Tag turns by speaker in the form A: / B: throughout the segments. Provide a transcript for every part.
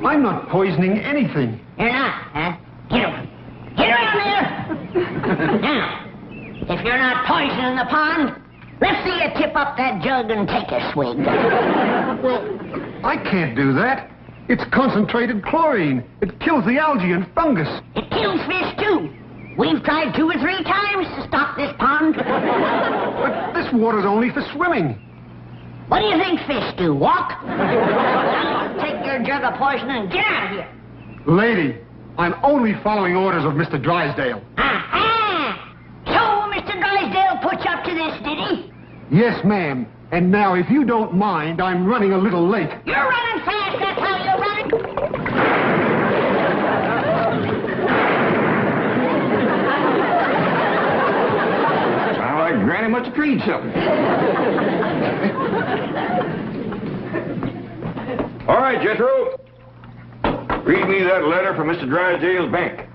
A: I'm not poisoning anything.
B: You're not, huh? Get over. Get around there! Now, if you're not poisoning the pond, let's see you tip up that jug and take a swig.
A: Well, I can't do that. It's concentrated chlorine. It kills the algae and fungus.
B: It kills fish, too. We've tried 2 or 3 times to stop this pond.
A: But this water's only for swimming.
B: What do you think fish do? Walk? Now, take your jug of poison and get out of here.
A: Lady, I'm only following orders of Mr. Drysdale.
B: Aha! So, Mr. Drysdale put you up to this, did he?
A: Yes, ma'am. And now, if you don't mind, I'm running a little late.
B: You're running fast, that's how you're running.
C: Sound like Granny must have treed something. All right, Jethro. Read me that letter from Mr. Drysdale's bank.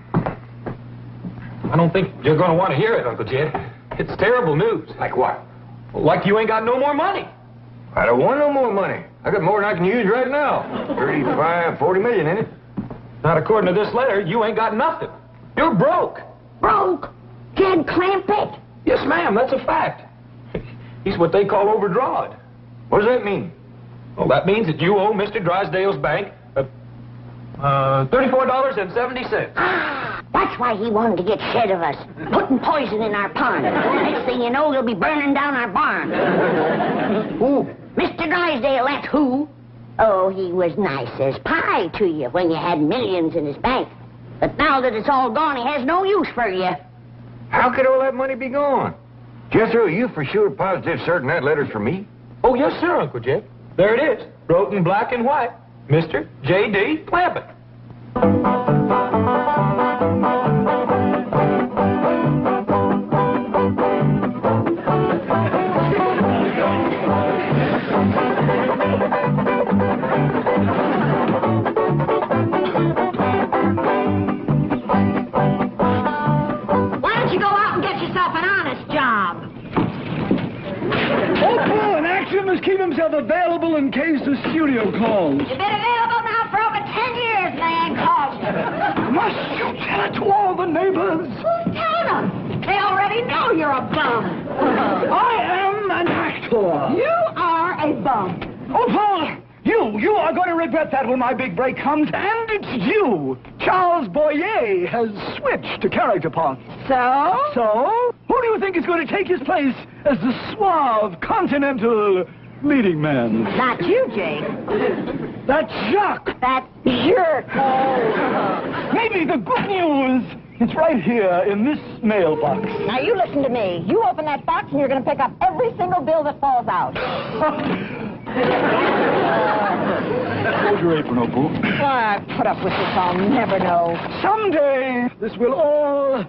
D: I don't think you're going to want to hear it, Uncle Jed. It's terrible news.
C: Like what?
D: Like you ain't got no more money.
C: I don't want no more money. I got more than I can use right now. 35, 40 million in it.
D: Not according to this letter, you ain't got nothing. You're broke.
B: Broke? Jed Clampett?
D: Yes, ma'am, that's a fact. He's what they call overdrawn.
C: What does that mean?
D: Well, that means that you owe Mr. Drysdale's bank $34.70.
B: That's why he wanted to get shed of us, putting poison in our pond. Next thing you know, they'll be burning down our barn.
A: Who?
B: Mr. Drysdale, that's who. Oh, he was nice as pie to you when you had millions in his bank. But now that it's all gone, he has no use for you.
C: How could all that money be gone? Jethro, are you for sure positive certain that letter's for me?
D: Oh, yes, sir, Uncle Jed. There it is, wrote in black and white. Mr. J.D. Clampett.
B: Why don't you go out and get yourself an honest job?
E: Oh, an actor must keep himself available in case the studio calls.
B: You've been available now for over 10 years, man. Called you.
E: Must you tell it to all the neighbors?
B: Who's telling them? They already know you're a bum.
E: I am an actor.
B: You are a bum.
E: Oh, Paul, you are going to regret that when my big break comes, and it's you. Charles Boyer has switched to character parts.
B: So?
E: So, who do you think is going to take his place as the suave, continental leading man?
B: Not you, Jake.
E: That Jacques.
B: That jerk.
E: Maybe the good news is right here in this mailbox.
F: Now, you listen to me. You open that box and you're going to pick up every single bill that falls out.
E: Hold your apron, Opal.
F: I put up with this. I'll never know.
E: Someday, this will all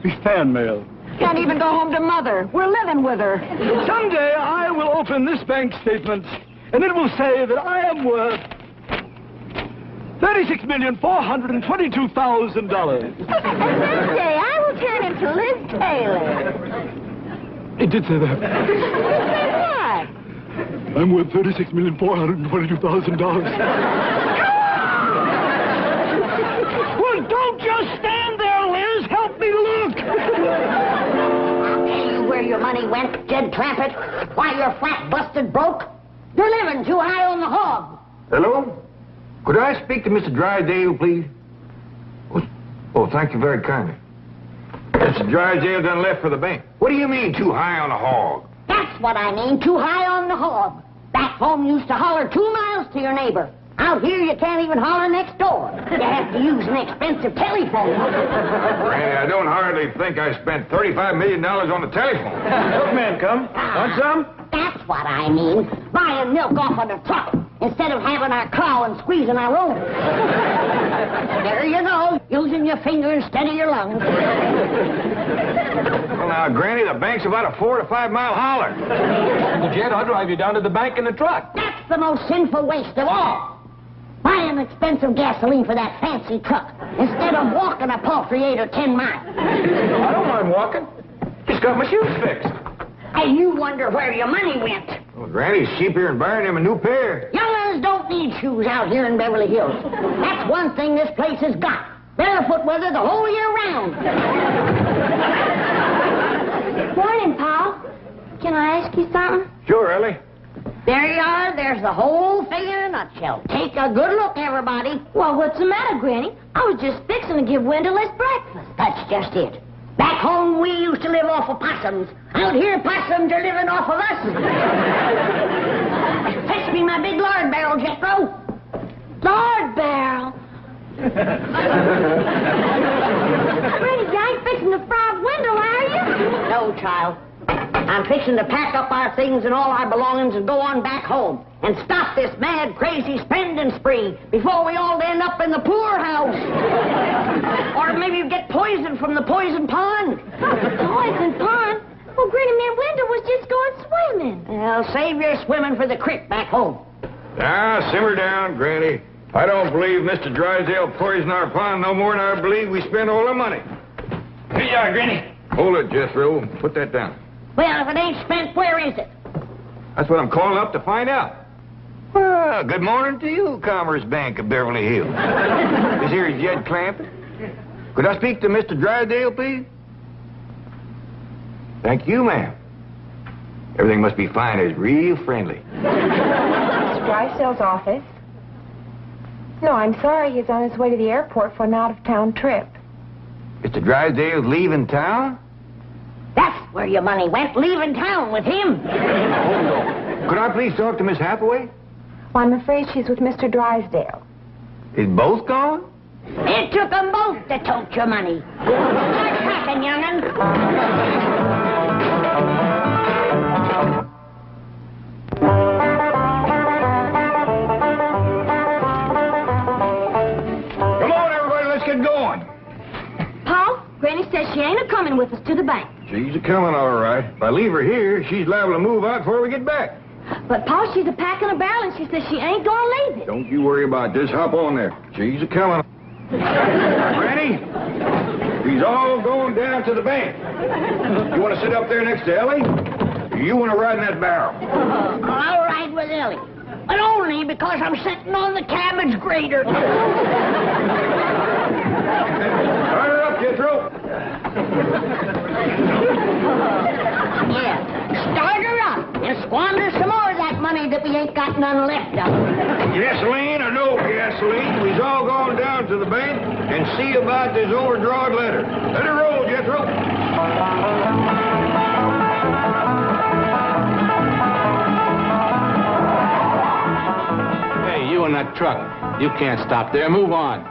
E: be fan mail.
F: Can't even go home to Mother. We're living with her.
E: Someday, I will open this bank statement, and it will say that I am worth $36,422,000.
F: And someday, I will turn into Liz Taylor.
E: It did say that.
F: What?
E: I'm worth $36,422,000. Well, don't just stand there, Liz. Help me look.
B: I'll tell you where your money went, Jed Clampett. Why you're flat busted broke. You're living too high on the hog.
C: Hello? Could I speak to Mr. Drysdale, please? Oh, thank you very kindly. Mr. Drysdale done left for the bank. What do you mean, too high on the hog?
B: That's what I mean, too high on the hog. Back home you used to holler 2 miles to your neighbor. Out here you can't even holler next door. You have to use an expensive telephone.
C: Granny, I don't hardly think I spent $35 million on the telephone.
D: Milkman come. Want some?
B: That's what I mean. Buying milk off of the truck instead of having our cow and squeezing our own. There you go, using your finger instead of your lungs.
C: Well, now, Granny, the bank's about a 4 to 5 mile holler.
D: Uncle Jed, I'll drive you down to the bank in the truck.
B: That's the most sinful waste of all. Buying expensive gasoline for that fancy truck instead of walking a paltry 8 or 10 miles.
D: I don't mind walking. Just got my shoes fixed.
B: And you wonder where your money went.
C: Well, Granny's cheaper than buying him a new pair.
B: Young'uns don't don't need shoes out here in Beverly Hills. That's one thing this place has got. Barefoot weather the whole year round.
F: Morning, Paul. Can I ask you something?
C: Sure, Elly.
B: There you are. There's the whole thing in a nutshell. Take a good look, everybody.
F: Well, what's the matter, Granny? I was just fixing to give Wendell his breakfast.
B: That's just it. Back home, we used to live off of possums. Out here, possums are living off of us. Fetch me my big lard barrel, Jethro.
F: Lord barrel. Granny, you ain't fixing to fry Wendell, are you?
B: No, child. I'm fixing to pack up our things and all our belongings and go on back home and stop this mad, crazy spending spree before we all end up in the poorhouse. Or maybe get poisoned from the poison pond.
F: Poison pond? Well, Granny, me and Wendell was just going swimming.
B: Well, save your swimming for the creek back home.
C: Now, simmer down, Granny. I don't believe Mr. Drysdale poisoned our pond no more than I believe we spent all our money.
D: Here you are, Granny.
C: Hold it, Jethro. Put that down.
B: Well, if it ain't spent, where is it?
C: That's what I'm calling up to find out. Well, good morning to you, Commerce Bank of Beverly Hills. This here is Jed Clampett. Could I speak to Mr. Drysdale, please? Thank you, ma'am. Everything must be fine. It's real friendly.
G: Mr. Drysdale's office? No, I'm sorry. He's on his way to the airport for an out-of-town trip.
C: Mr. Drysdale's leaving town?
B: That's where your money went, leaving town with him.
C: Could I please talk to Miss Hathaway?
G: Well, I'm afraid she's with Mr. Drysdale.
C: Is both gone?
B: It took them both to tote your money. Start packing, young'un.
C: Come on, everybody, let's get going.
F: Paul, Granny says she ain't a-coming with us to the bank.
C: She's a-coming, all right. If I leave her here, she's liable to move out before we get back.
F: But, Paul, she's a-packing a barrel, and she says she ain't gonna leave it.
C: Don't you worry about this. Hop on there. She's a-coming. Granny, he's all going down to the bank. You want to sit up there next to Elly? You want to ride in that barrel?
B: I'll ride with Elly. But only because I'm sitting on the cabbage grater.
C: Start her up, Jethro.
B: Yeah, start her up and squander some more of that money that we ain't got none left of.
C: Gasoline or no gasoline, we's all going down to the bank and see about this overdrawn letter. Let her roll, Jethro.
H: Hey, you in that truck. You can't stop there. Move on.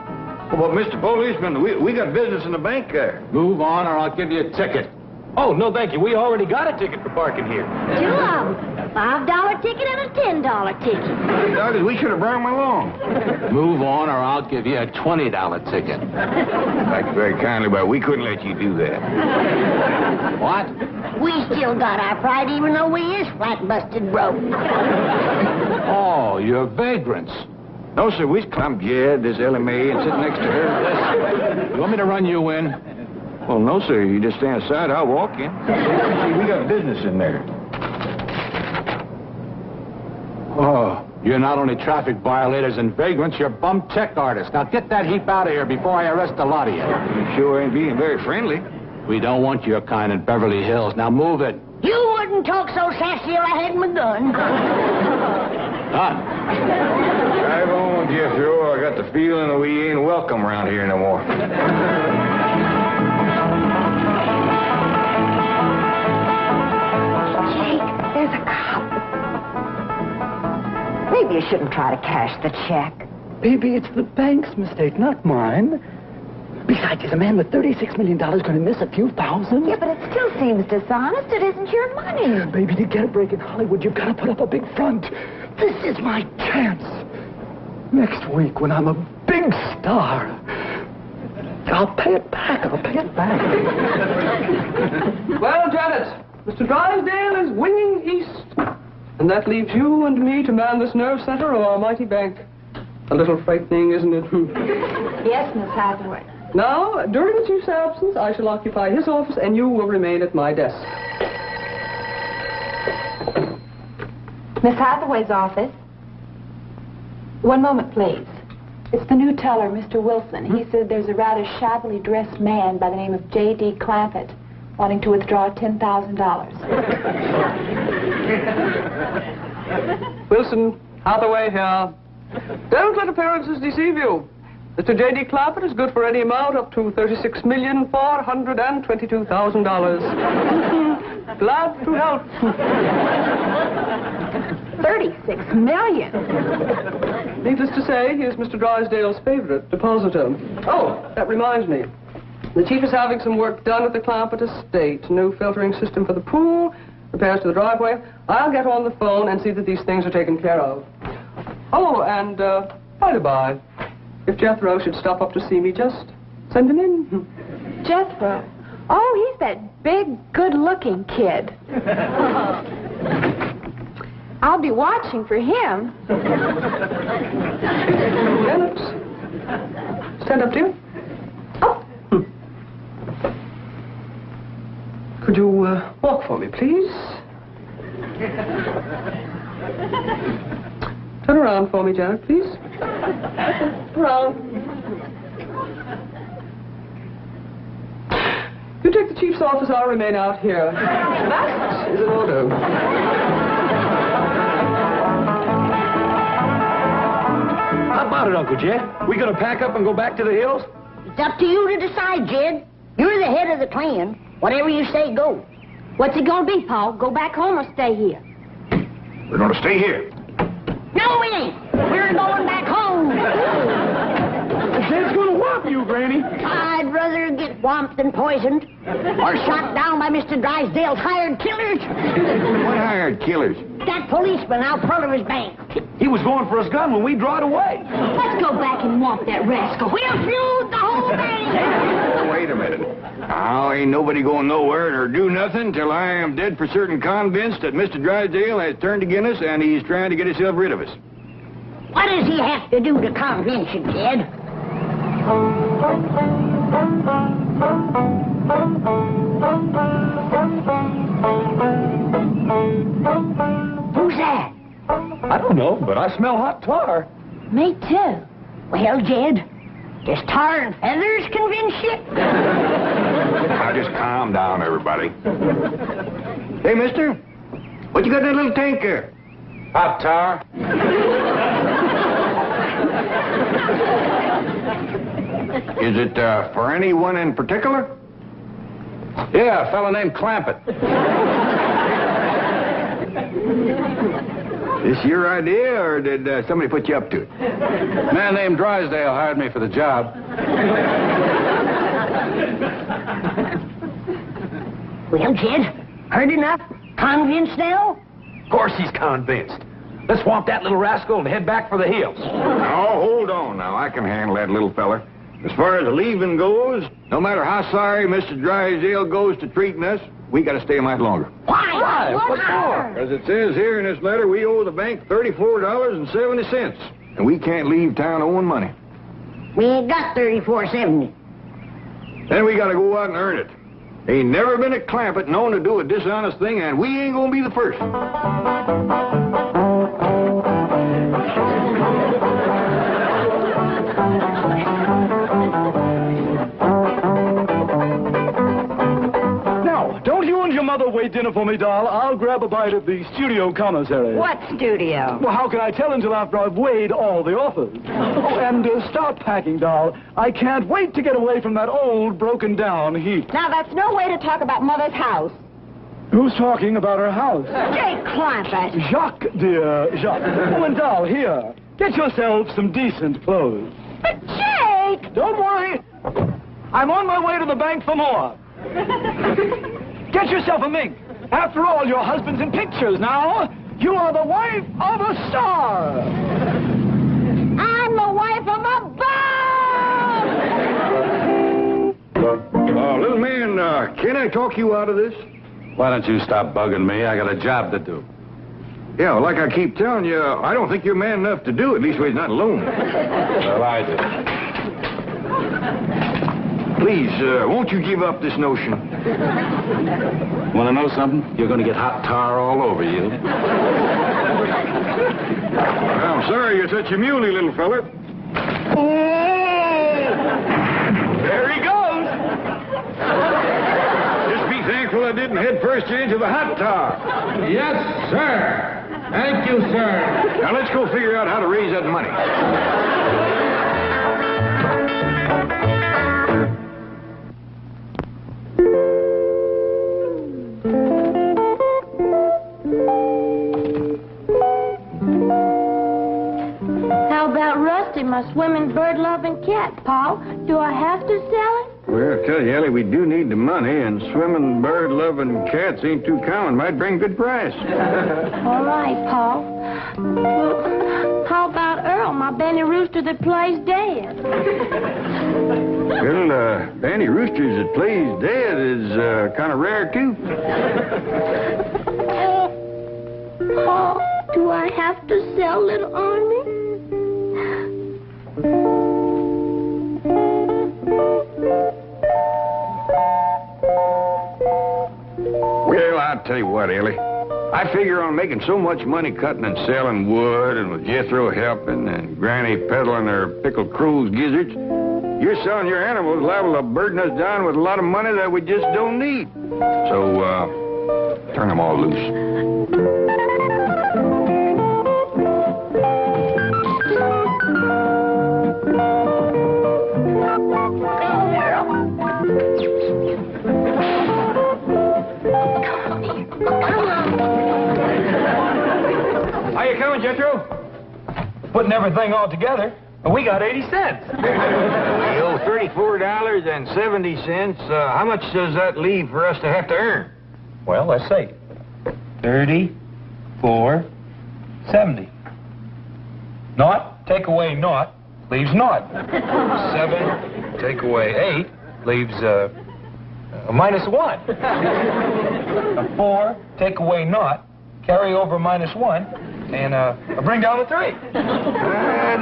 C: Well, Mr. Policeman, we got business in the bank there.
H: Move on or I'll give you a ticket.
D: Oh, no, thank you. We already got a ticket for parking here.
F: Two of them. A $5 ticket and a $10 ticket.
C: Douglas, we should have brought him along.
H: Move on or I'll give you a $20 ticket.
C: Thank you very kindly, but we couldn't let you do that.
H: What?
B: We still got our pride even though we is flat busted broke.
H: Oh, you're vagrants.
C: No, sir, I'm Jed, this Elly Mae, and sitting next to her.
H: You want me to run you in?
C: Well, no, sir, you just stand aside, I'll walk in. See, we got business in there.
H: Oh, you're not only traffic violators and vagrants, you're bum check artists. Now get that heap out of here before I arrest a lot of you.
C: You sure ain't being very friendly.
H: We don't want your kind in Beverly Hills. Now move it.
B: You wouldn't talk so sassy if I had my gun.
H: Done.
C: Drive on, Jethro. I got the feeling that we ain't welcome around here no more.
G: There's a cop. Maybe you shouldn't try to cash the check.
E: Baby, it's the bank's mistake, not mine. Besides, is a man with $36 million going to miss a few thousand?
G: Yeah, but it still seems dishonest. It isn't your money.
E: Baby, to get a break in Hollywood, you've got to put up a big front. This is my chance. Next week, when I'm a big star, I'll pay it back.
I: Well, Janet, Mr. Drysdale is winging east. And that leaves you and me to man this nerve center of our mighty bank. A little frightening, isn't it?
G: Yes, Miss Hathaway.
I: Now, during the chief's absence, I shall occupy his office and you will remain at my desk.
G: Miss Hathaway's office. One moment, please. It's the new teller, Mr. Wilson. He said there's a rather shabbily dressed man by the name of J.D. Clampett wanting to withdraw $10,000.
I: Wilson, Hathaway here. Don't let appearances deceive you. Mr. J.D. Clampett is good for any amount up to $36,422,000. Glad to help.
G: $36 million.
I: Needless to say, he is Mr. Drysdale's favorite depositor. Oh, that reminds me. The chief is having some work done at the Clampett estate. New filtering system for the pool, repairs to the driveway. I'll get on the phone and see that these things are taken care of. Oh, and, by the by, if Jethro should stop up to see me, just send him in.
G: Jethro? Oh, he's that big, good-looking kid. I'll be watching for him.
I: Janet, stand up, dear.
G: Oh.
I: Could you walk for me, please? Turn around for me, Janet, please. Around. You take the chief's office, I'll remain out here. That is an order.
D: How about it, Uncle Jed? We gonna pack up and go back to the hills?
B: It's up to you to decide, Jed. You're the head of the clan. Whatever you say, go.
F: What's it gonna be, Paul? Go back home or stay here?
C: We're going to stay here.
B: No, we ain't. We're going back home.
D: Jed's gonna whop you, Granny.
B: I'd rather get whomped than poisoned. Or shot down by Mr. Drysdale's hired killers.
C: What hired killers?
B: That policeman out front of his bank.
D: He was going for his gun when we drawed away.
F: Let's go back and whomp that rascal.
B: We'll feud the whole thing.
C: Oh, wait a minute. Now, ain't nobody going nowhere or do nothing till I am dead for certain convinced that Mr. Drysdale has turned against us and he's trying to get himself rid of us.
B: What does he have to do to convince you, Jed? Who's that?
D: I don't know, but I smell hot tar.
F: Me too.
B: Well, Jed, does tar and feathers convince you?
C: Now, just calm down, everybody. Hey, mister, what you got in that little tank there?
H: Hot tar.
C: Is it for anyone in particular?
H: Yeah, a fella named Clampett.
C: This your idea, or did somebody put you up to it?
H: A man named Drysdale hired me for the job.
B: Well, Jed, heard enough? Convinced now?
D: Of course he's convinced. Let's swamp that little rascal and head back for the hills.
C: Oh, hold on now. I can handle that little fella. As far as the leaving goes, no matter how sorry Mr. Drysdale goes to treating us, we got to stay a mite longer.
B: Why?
D: What for?
C: As it says here in this letter, we owe the bank $34.70, and we can't leave town owing money.
B: We ain't got $34.70.
C: Then we got to go out and earn it. Ain't never been a Clampett known to do a dishonest thing, and we ain't gonna be the first.
E: Now, don't you and your mother wait dinner for me, doll. I'll grab a bite of the studio commissary.
F: What studio?
E: Well, how can I tell until after I've weighed all the offers? Oh, and start packing, doll. I can't wait to get away from that old, broken-down heap.
F: Now, that's no way to talk about Mother's house.
E: Who's talking about her house?
F: Jake Clampett.
E: Jacques, dear, Jacques. Oh, and doll, here. Get yourself some decent clothes.
F: But Jake!
E: Don't worry. I'm on my way to the bank for more. Get yourself a mink. After all, your husband's in pictures now. You are the wife of a star.
F: I'm the wife of a bum!
C: Little man, can I talk you out of this?
H: Why don't you stop bugging me? I got a job to do.
C: Yeah, well, like I keep telling you, I don't think you're man enough to do it. At least he's not alone.
H: Well, I do.
C: Please, won't you give up this notion?
H: Want to know something? You're going to get hot tar all over you.
C: Well, I'm sorry you're such a muley, little feller.
D: There he goes.
C: Just be thankful I didn't head first you into the hot tub.
H: Yes, sir. Thank you, sir.
C: Now let's go figure out how to raise that money.
J: How about Rusty, my swimming, bird-loving cat, Paul? Do I have to sell him?
C: Well, I tell you, Elly, we do need the money, and swimming, bird-loving cats ain't too common. Might bring good price.
J: All right, Paul. Well, how about Earl, my Benny Rooster that plays dead?
C: Well, Benny Roosters that plays dead is kind of rare, too.
J: Paul, do I have to sell little Army?
C: Well, I'll tell you what, Elly. I figure on making so much money cutting and selling wood, and with Jethro helping, and Granny peddling her pickled crow's gizzards, you're selling your animals liable to burden us down with a lot of money that we just don't need. So, turn them all loose.
D: How you coming, Jethro? Putting everything all together, we got 80 cents.
C: We owe $34.70. How much does that leave for us to have to earn?
D: Well, let's see. 34.70. Naught, take away naught, leaves naught. 7, take away 8, leaves a -1. 4, take away naught, carry over -1, and bring down the 3.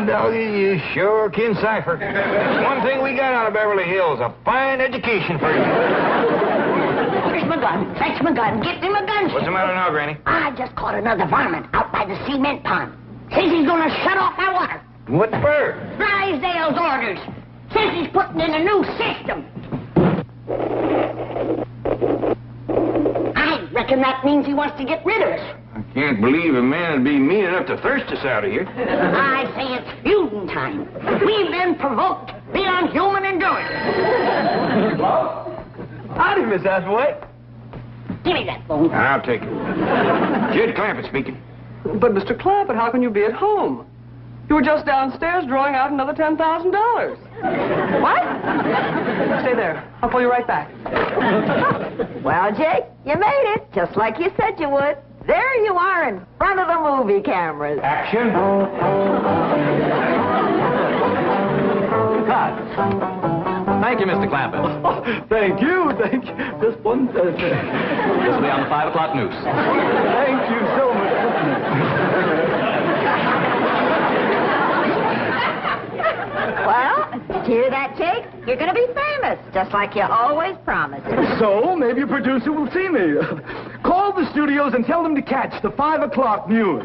C: Doggy, you sure can cipher. That's one thing we got out of Beverly Hills, a fine education for you.
B: Fetch my gun. Fetch my gun. Get me my gun.
C: What's the matter now, Granny?
B: I just caught another varmint out by the cement pond. Says he's going to shut off my water.
C: What for?
B: Drysdale's orders. Says he's putting in a new system. I reckon that means he wants to get rid of us.
C: I can't believe a man would be mean enough to thirst us out of here.
B: I say it's feuding time. We've been provoked beyond human endurance.
D: Howdy, Miss Hathaway.
B: Give me that phone.
C: I'll take it. Jed Clampett speaking.
I: But, Mr. Clampett, how can you be at home? You were just downstairs drawing out another $10,000. What? Stay there. I'll pull you right back.
F: Well, Jake, you made it, just like you said you would. There you are in front of the movie cameras.
D: Action. Cut. Thank you, Mr. Clampett.
E: Oh, thank you. Just one thing.
D: This will be on the 5 o'clock news.
E: Thank you so much.
F: Well, did you hear that, Jake? You're going to be famous, just like you always promised.
E: So, maybe a producer will see me. Call the studios and tell them to catch the 5 o'clock news.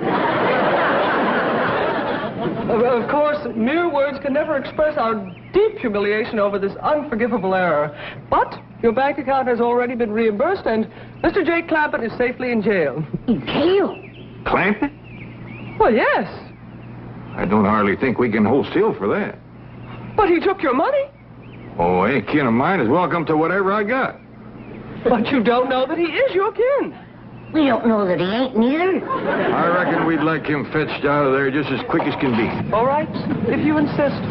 I: Of course, mere words can never express our deep humiliation over this unforgivable error. But your bank account has already been reimbursed, and Mr. Jake Clampett is safely in jail.
B: In jail?
C: Clampett?
I: Well, yes.
C: I don't hardly think we can hold still for that.
I: But he took your money.
C: Oh, any kin of mine is welcome to whatever I got.
I: But you don't know that he is your kin.
B: We don't know that he ain't neither.
C: I reckon we'd like him fetched out of there just as quick as can be.
I: All right, if you insist.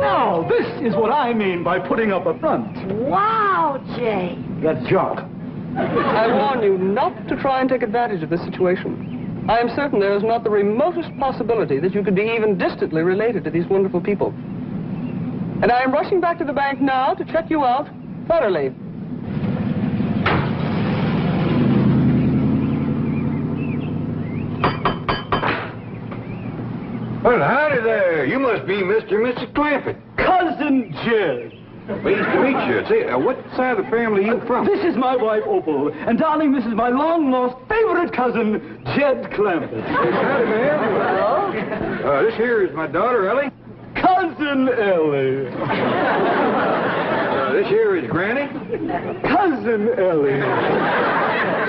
E: Now, this is what I mean by putting up a front.
F: Wow, Jake.
E: That's junk.
I: I warn you not to try and take advantage of this situation. I am certain there is not the remotest possibility that you could be even distantly related to these wonderful people. And I am rushing back to the bank now to check you out thoroughly.
C: Well, howdy there. You must be Mr. and Mrs. Clampett.
E: Cousin Jed.
C: Pleased to meet you. Say, what side of the family are you from?
E: This is my wife, Opal. And, darling, this is my long-lost favorite cousin, Jed Clampett.
C: Howdy, man. This here is my daughter, Elly.
E: Cousin Elly.
C: This here is Granny.
E: Cousin Elly.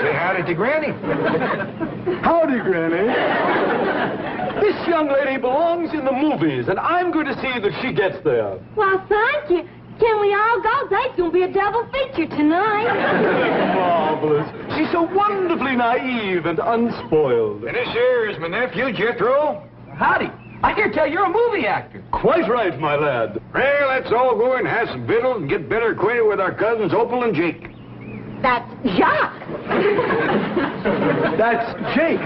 C: Say howdy to Granny.
E: Howdy, Granny. This young lady belongs in the movies, and I'm going to see that she gets there.
J: Well, thank you. Can we all go? There's going to be a double feature tonight.
E: Marvelous. She's so wonderfully naive and unspoiled.
C: And this here is my nephew, Jethro.
D: Howdy. I hear tell you're a movie actor.
E: Quite right, my lad.
C: Well, let's all go and have some victuals and get better acquainted with our cousins, Opal and Jake.
B: That's Jacques.
E: That's Jake.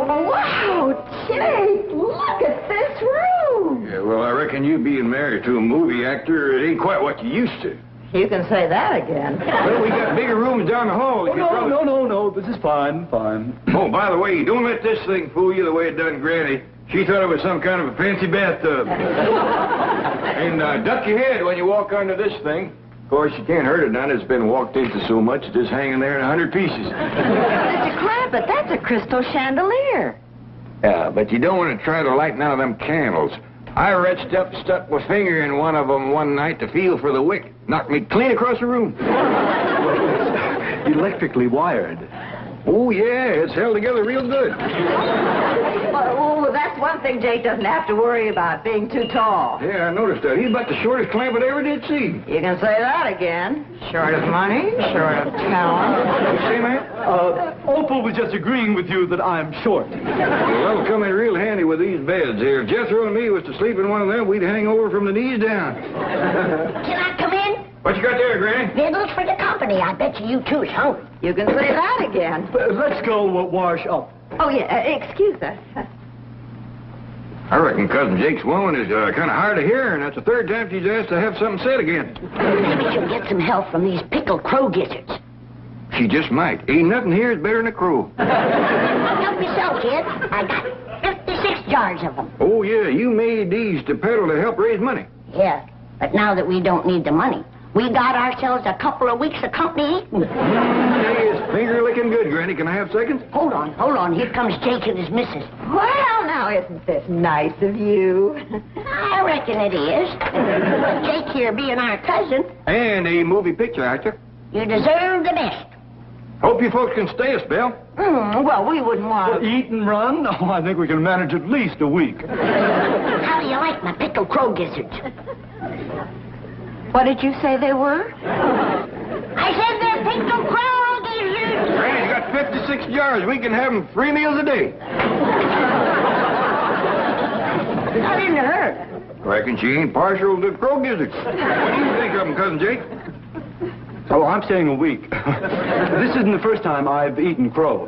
F: Wow, Jake, look at this room.
C: Yeah, well, I reckon you being married to a movie actor, it ain't quite what you used to.
F: You can say that again.
C: Well, we got bigger rooms down the hall.
E: No. This is fine.
C: Oh, by the way, don't let this thing fool you the way it done Granny. She thought it was some kind of a fancy bathtub. And duck your head when you walk under this thing. Of course, you can't hurt it none. It's been walked into so much, it's just hanging there in 100 pieces.
F: Mr. Clampett, that's a crystal chandelier.
C: Yeah, but you don't want to try to light none of them candles. I reached up, stuck my finger in one of them one night to feel for the wick. Knocked me clean across the room.
E: Electrically wired.
C: Oh, yeah, it's held together real good.
F: Well, that's one thing Jake doesn't have to worry about, being too tall.
C: Yeah, I noticed that. He's about the shortest Clampett I ever did see.
F: You can say that again. Short of money, short of talent.
C: You see, man?
E: Opal was just agreeing with you that I'm short.
C: Well, that'll come in real handy with these beds here. If Jethro and me was to sleep in one of them, we'd hang over from the knees down.
B: Can I come in?
C: What you got there, Granny?
B: Victuals for the company. I bet you two's hungry.
F: You can say that again.
E: Let's go wash up.
F: Oh, yeah, excuse us.
C: I reckon Cousin Jake's woman is kind of hard of hearing. That's the third time she's asked to have something said again.
B: Maybe she'll get some help from these pickled crow gizzards.
C: She just might. Ain't nothing here is better than a crow.
B: Help yourself, kid. I got 56 jars of them.
C: Oh, yeah, you made these to peddle to help raise money.
B: Yeah, but now that we don't need the money, we got ourselves a couple of weeks of company eating.
C: Hey, it's finger licking good, Granny. Can I have seconds?
B: Hold on. Here comes Jake and his missus.
F: Well, now, isn't this nice of you?
B: I reckon it is. Jake here being our cousin,
C: And a movie picture actor.
B: you deserve the best.
C: Hope you folks can stay a spell.
F: Well, we wouldn't want...
E: Eat and run? Oh, I think we can manage at least a week.
B: How do you like my pickled crow gizzards?
F: What did you say they were?
B: I said they're pickled crow gizzards.
C: Granny, you got 56 jars. We can have them 3 meals a day.
F: That didn't hurt.
C: Reckon she ain't partial to crow gizzards. What do you think of them, Cousin Jake?
E: Oh, I'm staying a week. This isn't the first time I've eaten crow.